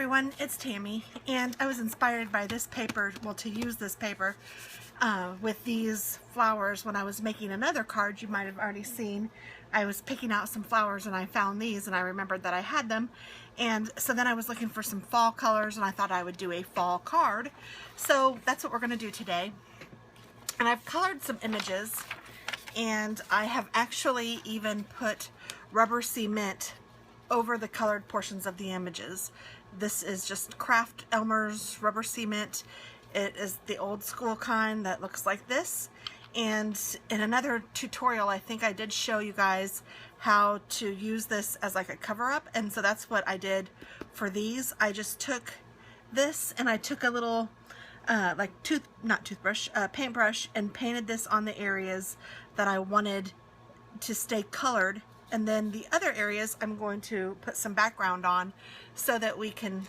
everyone, it's Tammy, and I was inspired by this paper, well, to use this paper with these flowers when I was making another card you might have already seen. I was picking out some flowers and I found these and I remembered that I had them, and so then I was looking for some fall colors and I thought I would do a fall card. So that's what we're going to do today. And I've colored some images, and I have actually even put rubber cement over the colored portions of the images. This is just Kraft Elmer's rubber cement. It is the old school kind that looks like this. And in another tutorial, I think I did show you guys how to use this as like a cover up. And so that's what I did for these. I just took this and I took a little paintbrush and painted this on the areas that I wanted to stay colored. And then the other areas I'm going to put some background on so that we can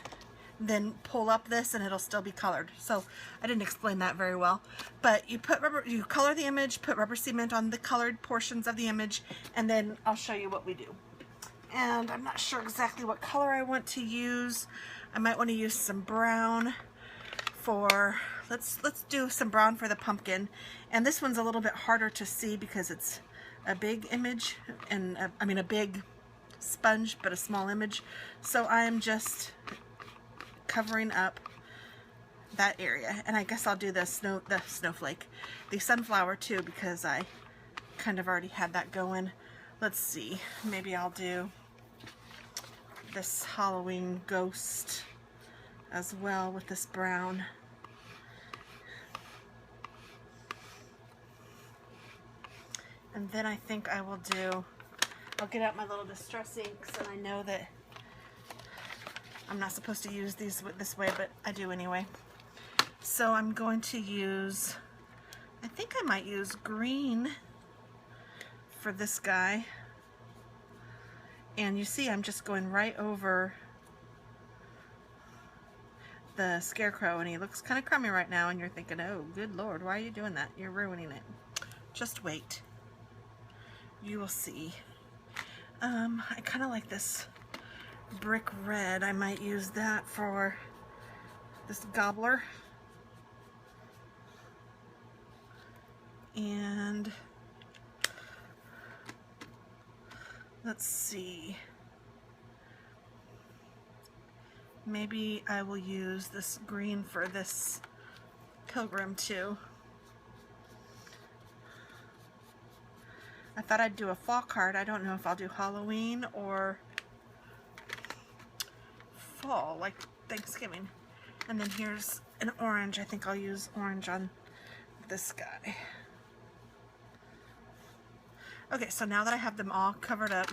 then pull up this and it'll still be colored. So I didn't explain that very well, but you color the image, put rubber cement on the colored portions of the image, and then I'll show you what we do. And I'm not sure exactly what color I want to use. I might want to use some brown for, let's do some brown for the pumpkin. And this one's a little bit harder to see because it's a big image, and I mean a big sponge but a small image, so I'm just covering up that area. And I guess I'll do the snowflake, the sunflower too, because I kind of already had that going. Let's see, maybe I'll do this Halloween ghost as well with this brown. And then I think I will do, I'll get out my little distress inks, and I know that I'm not supposed to use these this way, but I do anyway. So I'm going to use, I think I might use green for this guy. And you see I'm just going right over the scarecrow, and he looks kind of crummy right now, and you're thinking, oh good lord, why are you doing that? You're ruining it. Just wait. You will see. I kind of like this brick red. I might use that for this gobbler. And let's see. Maybe I will use this green for this pilgrim too. I thought I'd do a fall card. I don't know if I'll do Halloween or fall, like Thanksgiving. And then here's an orange. I think I'll use orange on this guy. Okay, so now that I have them all covered up,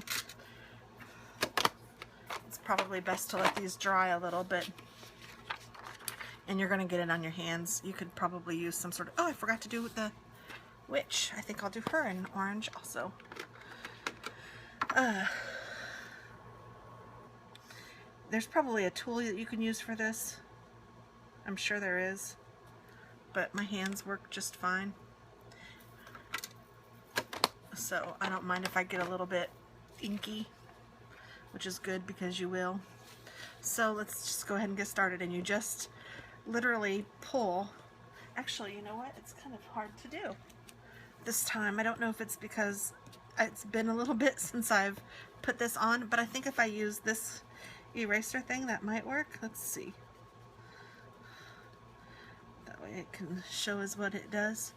it's probably best to let these dry a little bit. And you're gonna get it on your hands. You could probably use some sort of, oh, I forgot to do the witch. I think I'll do her in orange also. There's probably a tool that you can use for this. I'm sure there is, but my hands work just fine. So I don't mind if I get a little bit inky, which is good because you will. So let's just go ahead and get started, and you just literally pull. Actually, you know what? It's kind of hard to do this time. I don't know if it's because it's been a little bit since I've put this on, but I think if I use this eraser thing, that might work. Let's see. That way it can show us what it does.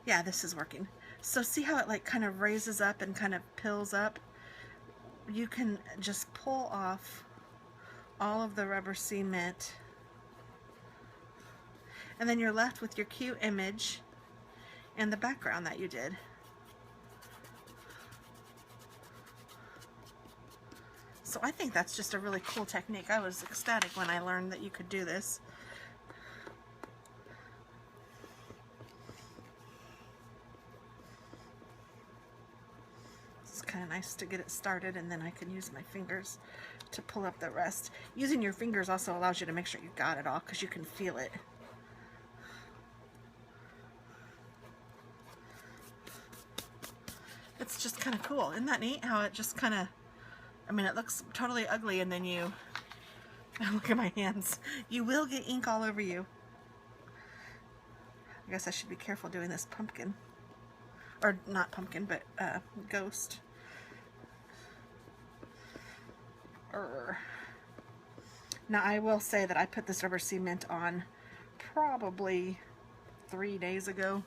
Yeah, this is working. So see how it like kind of raises up and kind of pills up? You can just pull off all of the rubber cement, and then you're left with your cute image and the background that you did. So I think that's just a really cool technique. I was ecstatic when I learned that you could do this. It's kind of nice to get it started, and then I can use my fingers to pull up the rest. Using your fingers also allows you to make sure you got it all, because you can feel it. It's just kind of cool. Isn't that neat how it just kind of, I mean, it looks totally ugly, and then you Look at my hands. You will get ink all over you. I guess I should be careful doing this pumpkin. Or not pumpkin, but ghost. Now I will say that I put this rubber cement on probably 3 days ago.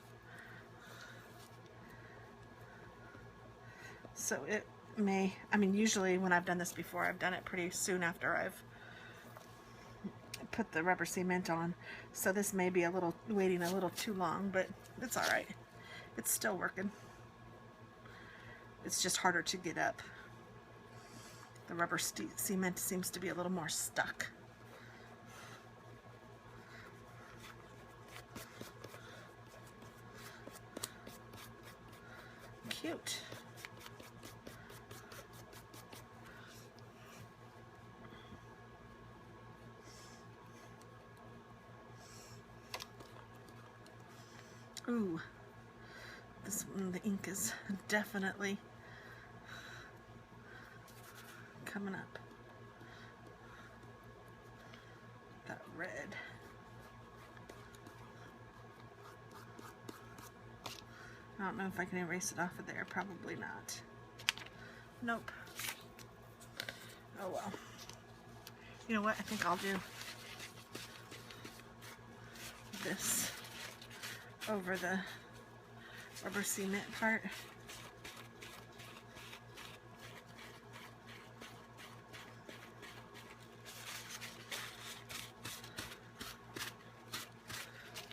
So it may, I mean, usually when I've done this before, I've done it pretty soon after I've put the rubber cement on. So this may be waiting a little too long, but it's all right. It's still working. It's just harder to get up. The rubber cement seems to be a little more stuck. Cute. Ooh, this one, the ink is definitely coming up. That red. I don't know if I can erase it off of there. Probably not. Nope. Oh well. You know what? I think I'll do this over the rubber cement part.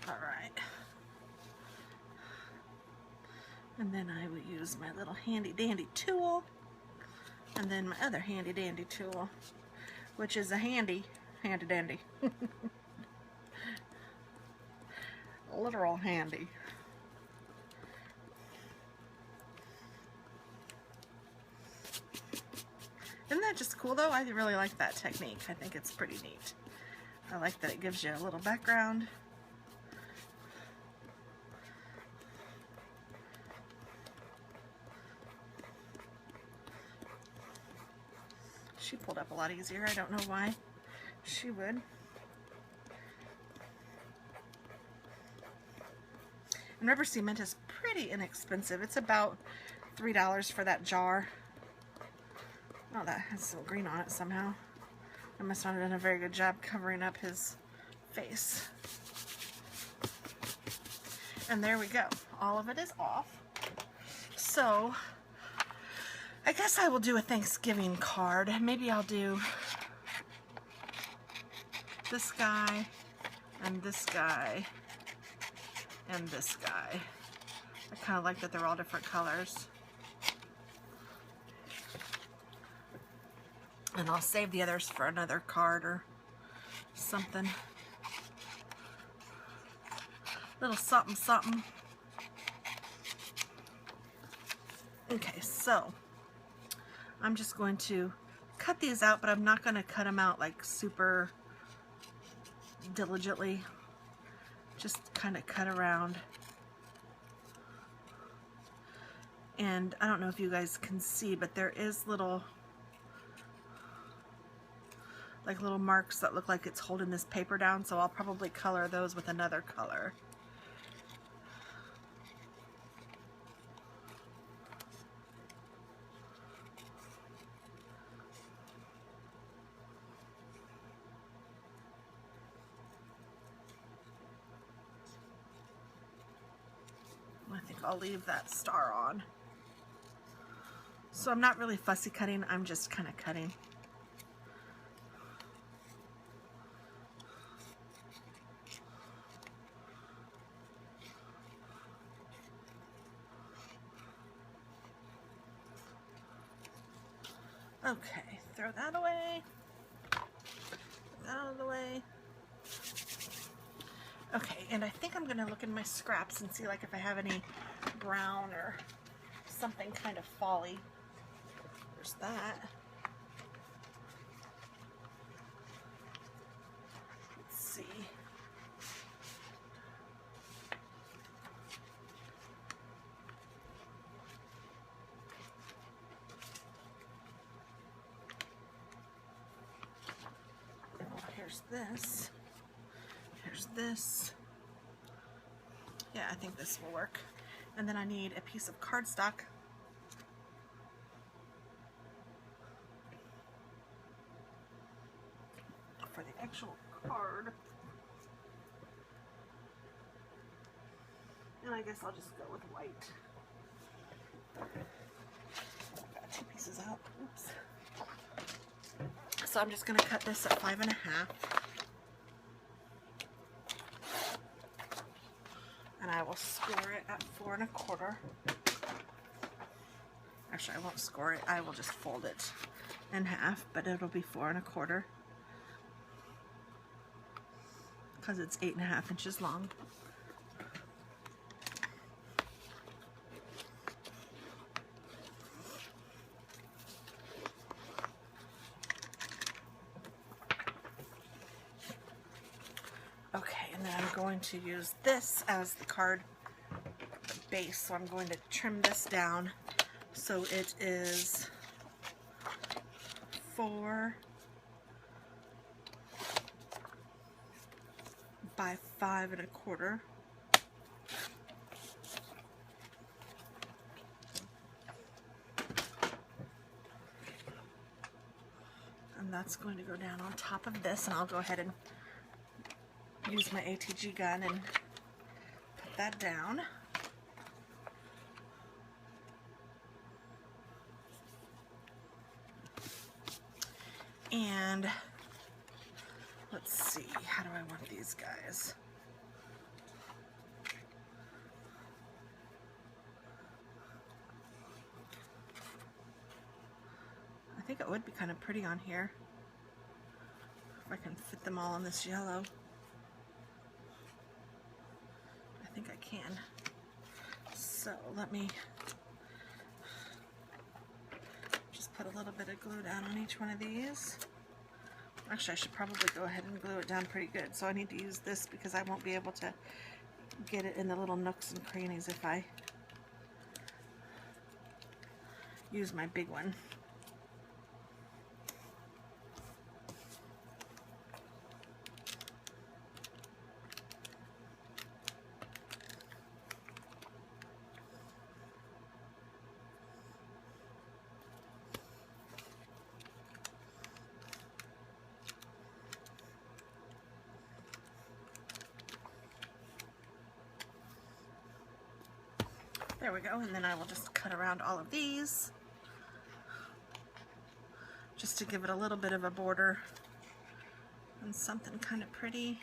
All right. And then I will use my little handy dandy tool, and then my other handy dandy tool, which is a handy dandy. Literal handy. Isn't that just cool though? I really like that technique. I think it's pretty neat. I like that it gives you a little background. She pulled up a lot easier. I don't know why she would. And rubber cement is pretty inexpensive. It's about $3 for that jar. Oh, that has some green on it somehow. I must not have done a very good job covering up his face. And there we go. All of it is off. So, I guess I will do a Thanksgiving card. Maybe I'll do this guy, and this guy, and this guy. I kind of like that they're all different colors. And I'll save the others for another card or something. Little something something. Okay, so I'm just going to cut these out, but I'm not going to cut them out like super diligently. Just kind of cut around. And I don't know if you guys can see, but there is little marks that look like it's holding this paper down, so I'll probably color those with another color. I think I'll leave that star on. So I'm not really fussy cutting, I'm just kind of cutting. Okay, throw that away. Put that out of the way. Okay, and I think I'm gonna look in my scraps and see like if I have any brown or something kind of folly. There's that. Let's see. There's this. Here's this. Yeah, I think this will work. And then I need a piece of cardstock. For the actual card. And I guess I'll just go with white. Got 2 pieces out. Oops. So I'm just going to cut this at 5 1/2. And I will score it at 4 1/4. Actually, I won't score it. I will just fold it in half, but it'll be 4 1/4 because it's 8 1/2 inches long. Okay, and then I'm going to use this as the card base, so I'm going to trim this down so it is 4 by 5 1/4. And that's going to go down on top of this, and I'll go ahead and use my ATG gun and put that down. And let's see, how do I want these guys? I think it would be kind of pretty on here if I can fit them all in this yellow. I think I can. So let me just put a little bit of glue down on each one of these. Actually, I should probably go ahead and glue it down pretty good. So I need to use this because I won't be able to get it in the little nooks and crannies if I use my big one. There we go, and then I will just cut around all of these just to give it a little bit of a border and something kind of pretty.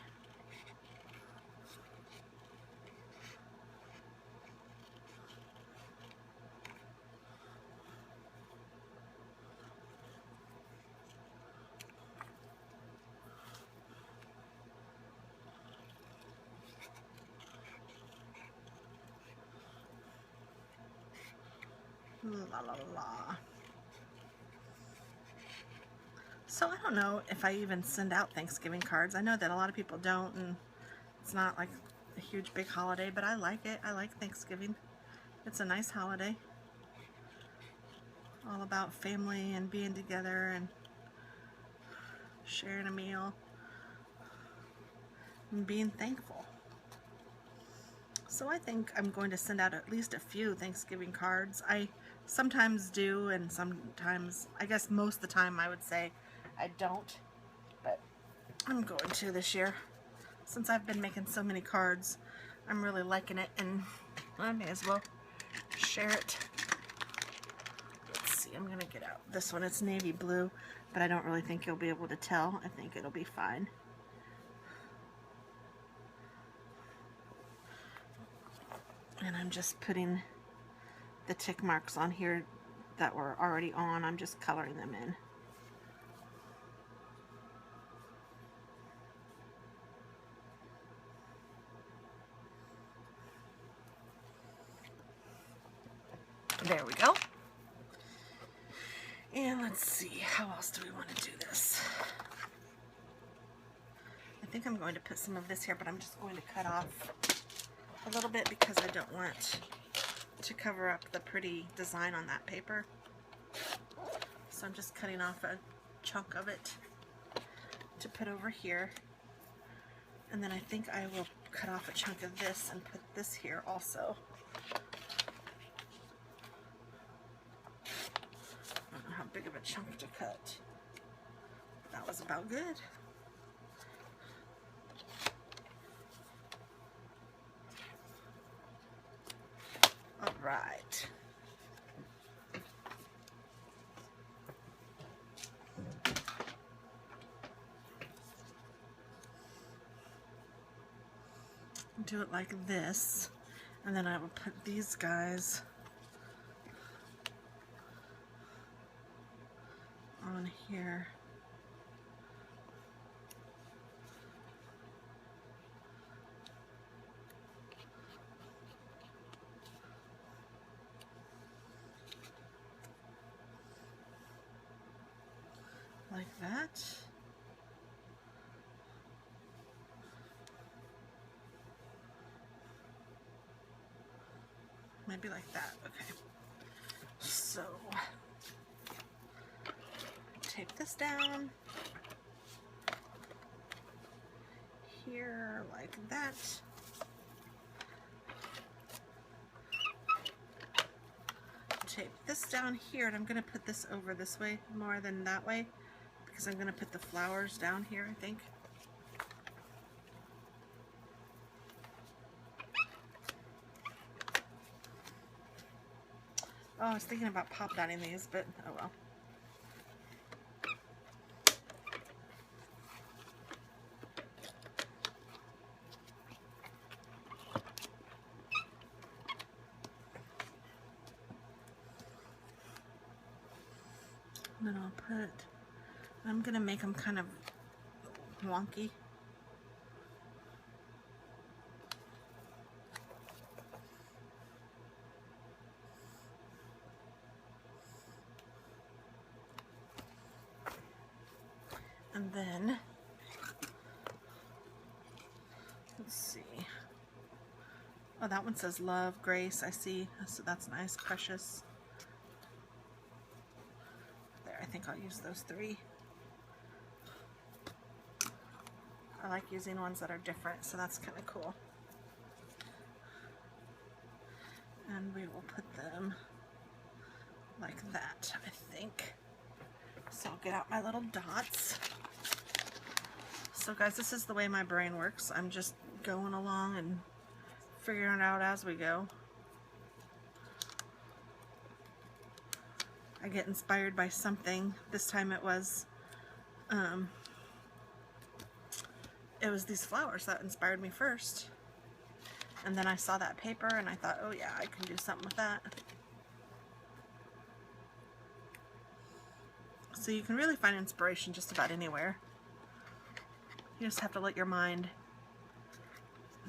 La la la. So I don't know if I even send out Thanksgiving cards. I know that a lot of people don't, and it's not like a huge big holiday, but I like it. I like Thanksgiving. It's a nice holiday. All about family and being together and sharing a meal and being thankful. So I think I'm going to send out at least a few Thanksgiving cards. I sometimes do, and sometimes, I guess most of the time I would say I don't, but I'm going to this year. Since I've been making so many cards, I'm really liking it, and I may as well share it. Let's see, I'm gonna get out this one. It's navy blue, but I don't really think you'll be able to tell. I think it'll be fine. And I'm just putting the tick marks on here that were already on. I'm just coloring them in. There we go. And let's see, how else do we want to do this? I think I'm going to put some of this here, but I'm just going to cut off a little bit because I don't want to cover up the pretty design on that paper. So I'm just cutting off a chunk of it to put over here. And then I think I will cut off a chunk of this and put this here also. I don't know how big of a chunk to cut. That was about good. All right. Do it like this, and then I will put these guys on here. Like that. Maybe like that. Okay. So tape this down here like that. Tape this down here, and I'm going to put this over this way more than that way because I'm going to put the flowers down here, I think. Oh, I was thinking about pop dotting these, but oh well. And then I'm going to make them kind of wonky. And then, let's see. Oh, that one says love, grace, I see. So that's nice, precious. There, I think I'll use those three. I like using ones that are different, so that's kind of cool. And we will put them like that, I think. So I'll get out my little dots. So guys, this is the way my brain works. I'm just going along and figuring it out as we go. I get inspired by something. This time it was these flowers that inspired me first. And then I saw that paper and I thought, oh yeah, I can do something with that. So you can really find inspiration just about anywhere. You just have to let your mind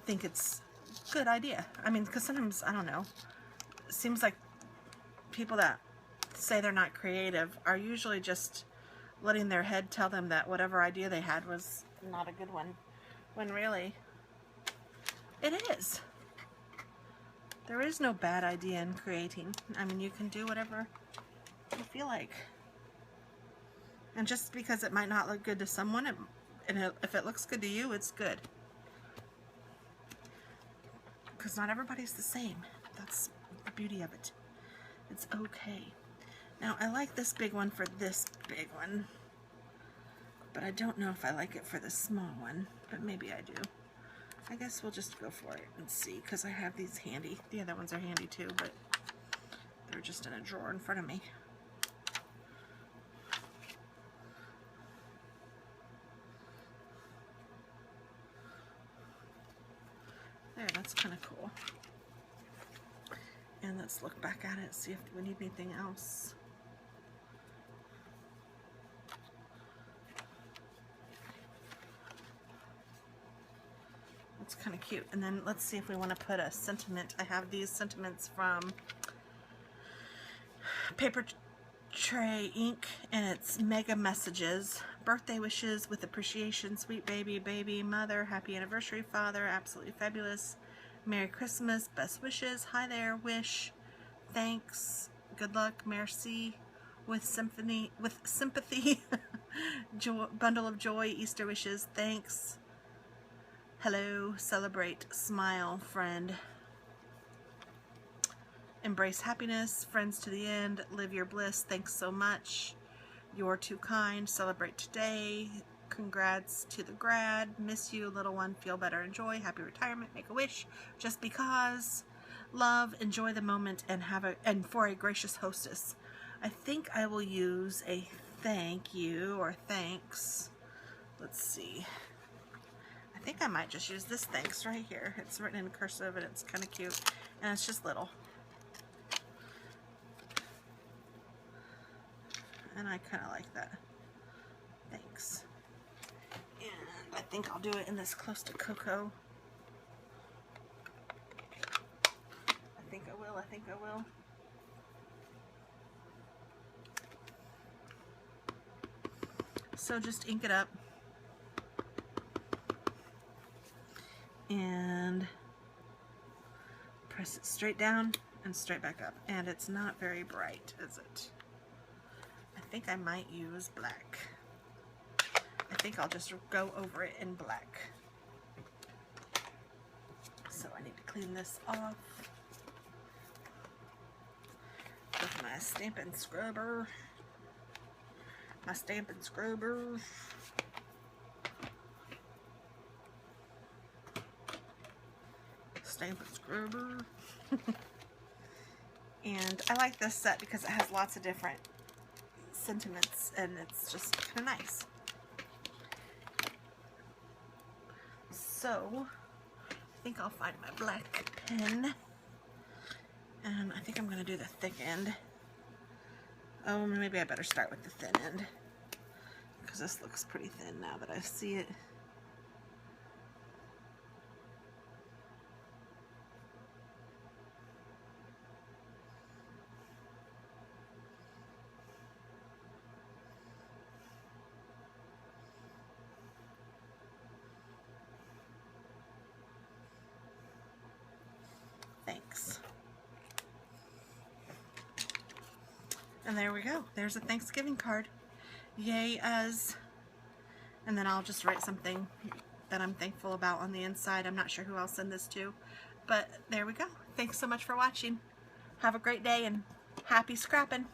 think it's a good idea. I mean, because sometimes, I don't know, it seems like people that say they're not creative are usually just letting their head tell them that whatever idea they had was not a good one, when really it is. There is no bad idea in creating. I mean, you can do whatever you feel like. And just because it might not look good to someone, if it looks good to you, it's good. Because not everybody's the same. That's the beauty of it. It's okay. Now, I like this big one for this big one. But I don't know if I like it for the small one. But maybe I do. I guess we'll just go for it and see. Because I have these handy. The other ones are handy too, but they're just in a drawer in front of me. There, that's kind of cool. And let's look back at it, see if we need anything else. That's kind of cute. And then let's see if we want to put a sentiment. I have these sentiments from Paper Tray Ink, and it's mega messages. Birthday wishes with appreciation, sweet baby, baby, mother, happy anniversary, father, absolutely fabulous, Merry Christmas, best wishes, hi there, wish, thanks, good luck, merci, with sympathy, Bundle of joy, Easter wishes, thanks. Hello, celebrate, smile, friend. Embrace happiness, friends to the end, live your bliss, thanks so much. You're too kind, celebrate today. Congrats to the grad, miss you, little one, feel better, enjoy, happy retirement, make a wish, just because. Love, enjoy the moment, and for a gracious hostess. I think I will use a thank you or thanks. Let's see. I think I might just use this thanks right here. It's written in cursive and it's kind of cute, and it's just little. And I kind of like that. Thanks. And I think I'll do it in this close to cocoa. I think I will. I think I will. So just ink it up. And press it straight down and straight back up. And it's not very bright, is it? I think I might use black. I think I'll just go over it in black. So I need to clean this off with my Stampin' Scrubber. My Stampin' Scrubber. Stampin' Scrubber. And I like this set because it has lots of different sentiments and it's just kind of nice. So I think I'll find my black pen, and I think I'm going to do the thick end. Oh, maybe I better start with the thin end because this looks pretty thin now that I see it. Thanks. And there we go. There's a Thanksgiving card. Yay us. And then I'll just write something that I'm thankful about on the inside. I'm not sure who I'll send this to, but there we go. Thanks so much for watching. Have a great day and happy scrapping.